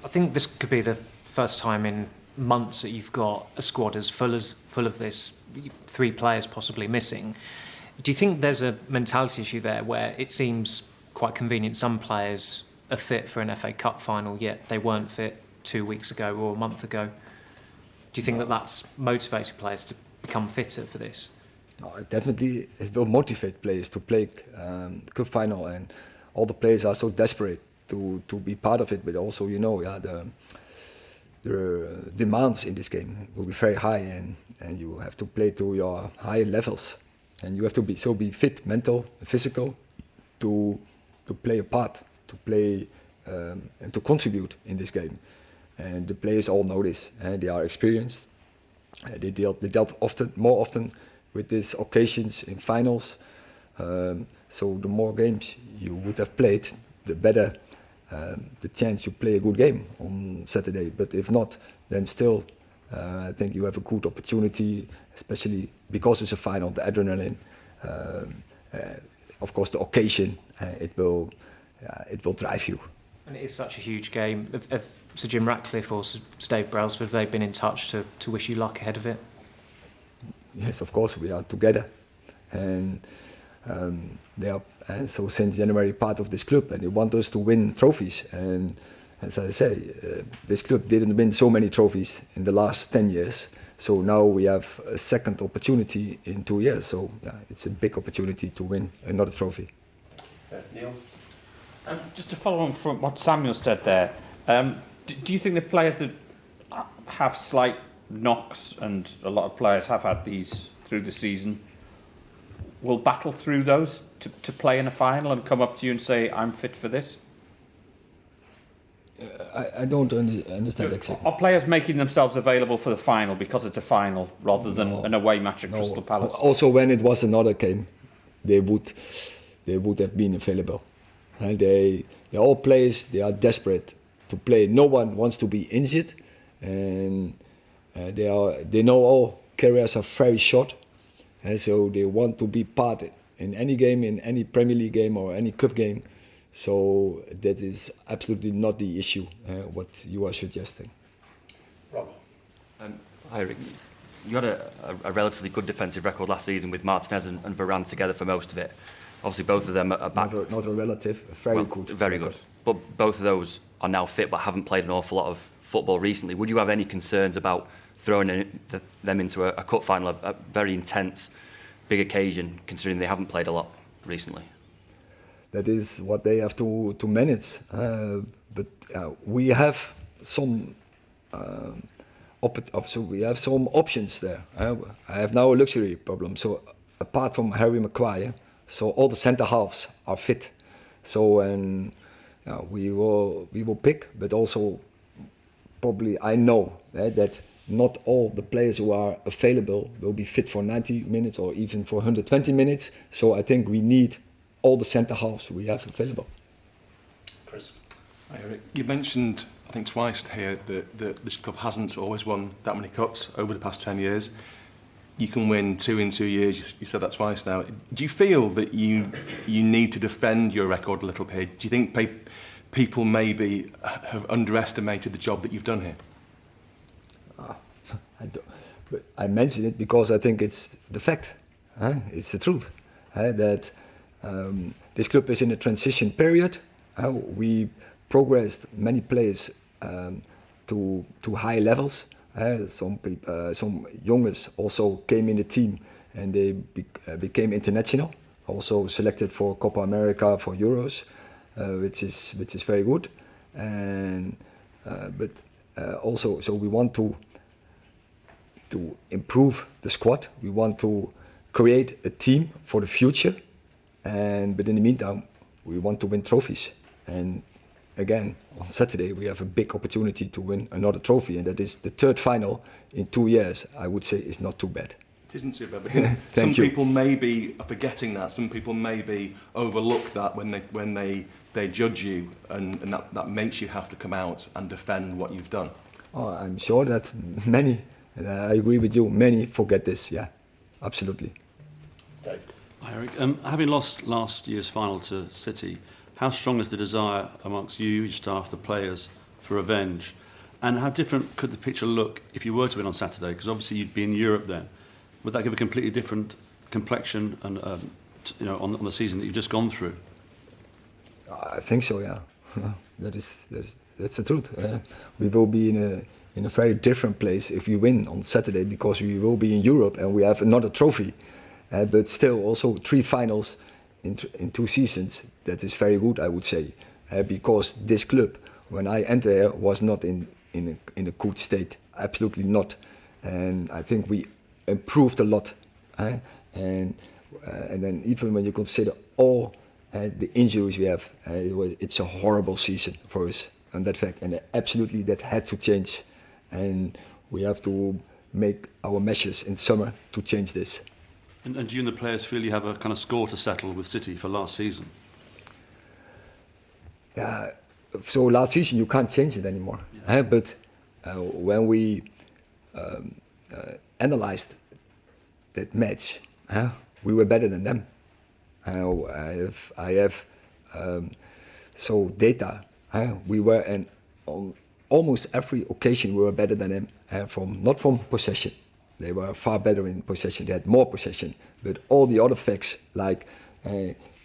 I think this could be the first time in months that you've got a squad as full of this, 3 players possibly missing. Do you think there's a mentality issue there where it seems quite convenient some players are fit for an FA Cup final, yet they weren't fit 2 weeks ago or a month ago? Do you think that that's motivated players to become fitter for this? No, definitely it will motivate players to play the cup final, and all the players are so desperate to be part of it. But also, the demands in this game will be very high, and you have to play to your high levels, and you have to be fit, mental, physical, to play a part, to play and to contribute in this game. And the players all know this, and they are experienced. They dealt more often with these occasions in finals. So the more games you would have played, the better the chance you play a good game on Saturday. But if not, then still, I think you have a good opportunity, especially because it's a final, the adrenaline, of course the occasion, it will drive you. And it is such a huge game. Have Sir Jim Ratcliffe or Sir Dave Brailsford, have they been in touch to wish you luck ahead of it? Yes, of course, we are together. And they are, so since January, part of this club, and they want us to win trophies. And as I say, this club didn't win so many trophies in the last 10 years. So now we have a second opportunity in 2 years. So yeah, it's a big opportunity to win another trophy. Neil? Just to follow on from what Samuel said there, do you think the players that have slight knocks, and a lot of players have had these through the season, will battle through those to play in a final and come up to you and say, I'm fit for this? I don't understand exactly. Are players making themselves available for the final because it's a final rather than an away match at Crystal Palace? Also, when it was another game, they would have been available. And they all players, they are desperate to play. No one wants to be injured, and they know all careers are very short, and so they want to be part in any game, in any Premier League game or any cup game. So that is absolutely not the issue, what you are suggesting. Rob? Hi, Rick. You had a relatively good defensive record last season with Martinez and Varane together for most of it. Obviously, both of them are back. Not a relative, very good. Very good. But both of those are now fit, but haven't played an awful lot of football recently. Would you have any concerns about throwing them into a cup final, a very intense, big occasion, considering they haven't played a lot recently? That is what they have to manage. But we have some. So we have some options there. I have now a luxury problem. So apart from Harry Maguire, so all the centre halves are fit. So we will pick, but also probably I know that not all the players who are available will be fit for 90 minutes or even for 120 minutes. So I think we need all the centre halves we have available. Chris? Hi, Eric. You mentioned, I think twice here, that this club hasn't always won that many cups over the past 10 years. You can win 2 in 2 years. You said that twice now. Do you feel that you need to defend your record a little bit? Do you think people maybe have underestimated the job that you've done here? I mention it because I think it's the fact. It's the truth. That this club is in a transition period. We progressed many players to high levels. Some youngers also came in the team and they became international. Also selected for Copa America, for Euros, which is very good. And but also, so we want to improve the squad. We want to create a team for the future. But in the meantime, we want to win trophies. And again, on Saturday, we have a big opportunity to win another trophy, and that is the 3rd final in 2 years. I would say is not too bad. It isn't too bad, but some people maybe are forgetting that. Some people maybe overlook that when they judge you, and that makes you have to come out and defend what you've done. Oh, I'm sure that many, and I agree with you, many forget this. Yeah, absolutely. Dave? Hi, Eric. Having lost last year's final to City, how strong is the desire amongst you, your staff, the players, for revenge. And how different could the picture look if you were to win on Saturday? Because obviously you'd be in Europe then. Would that give a completely different complexion and on the season that you've just gone through? I think so, yeah. That's the truth. We will be in a very different place if we win on Saturday, because we will be in Europe and we have another trophy. But still, also 3 finals in 2 seasons. That is very good, I would say, because this club, when I entered here, was not in a good state. Absolutely not. And I think we improved a lot. And then even when you consider all the injuries we have, it's a horrible season for us on that fact. And absolutely that had to change. And we have to make our measures in summer to change this. And do you and the players feel you have a kind of score to settle with City for last season? Yeah, so last season you can't change it anymore. Yeah. But when we analyzed that match, we were better than them. I have so data. We were on almost every occasion we were better than them. Not from possession. They were far better in possession. They had more possession. But all the other facts, like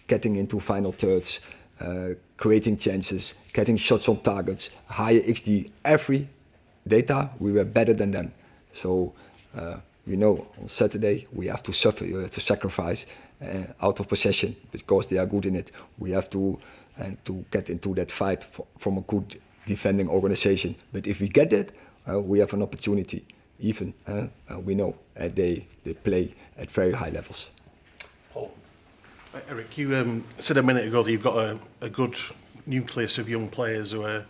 getting into final thirds, creating chances, getting shots on targets, higher XG, every data, we were better than them. So, on Saturday, we have to suffer, you have to sacrifice out of possession because they are good in it. We have to get into that fight from a good defending organization. But if we get that, we have an opportunity. Even we know they play at very high levels. Paul. Eric, you said a minute ago that you've got a good nucleus of young players who are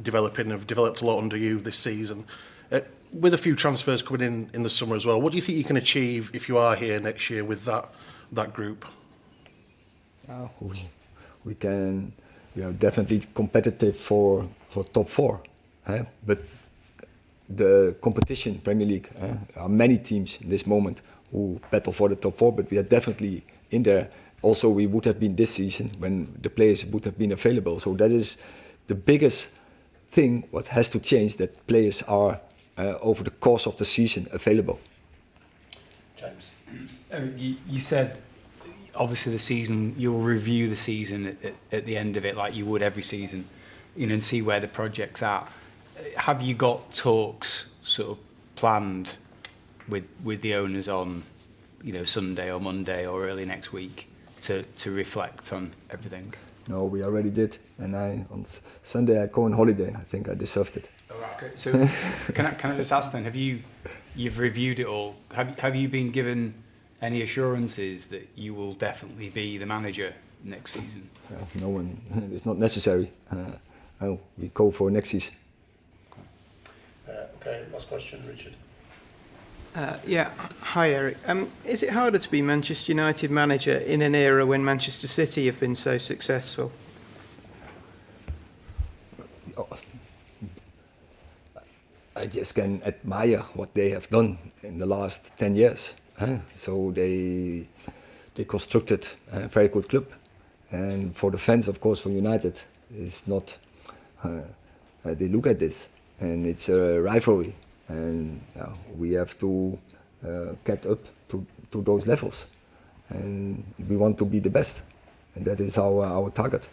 developing, have developed a lot under you this season. With a few transfers coming in the summer as well, what do you think you can achieve if you are here next year with that group? We are definitely competitive for top 4, but the competition, Premier League, are many teams in this moment who battle for the top 4, but we are definitely in there. Also, we would have been this season when the players would have been available. So that is the biggest thing what has to change, that players are over the course of the season available. James. Eric, you said obviously the season, you'll review the season at the end of it like you would every season, and see where the project's at. Have you got talks sort of planned with the owners on, Sunday or Monday or early next week to reflect on everything? No, we already did, and on Sunday I go on holiday. I think I deserved it. Okay. So can I just ask then? You've reviewed it all? Have you been given any assurances that you will definitely be the manager next season? No one. It's not necessary. We go for next season. Okay, last question, Richard. Hi Eric. Is it harder to be Manchester United manager in an era when Manchester City have been so successful? I just can admire what they have done in the last 10 years. So they constructed a very good club, and for the fans, of course, for United, it's not. They look at this, and it's a rivalry, and we have to get up to those levels, and we want to be the best, and that is our target.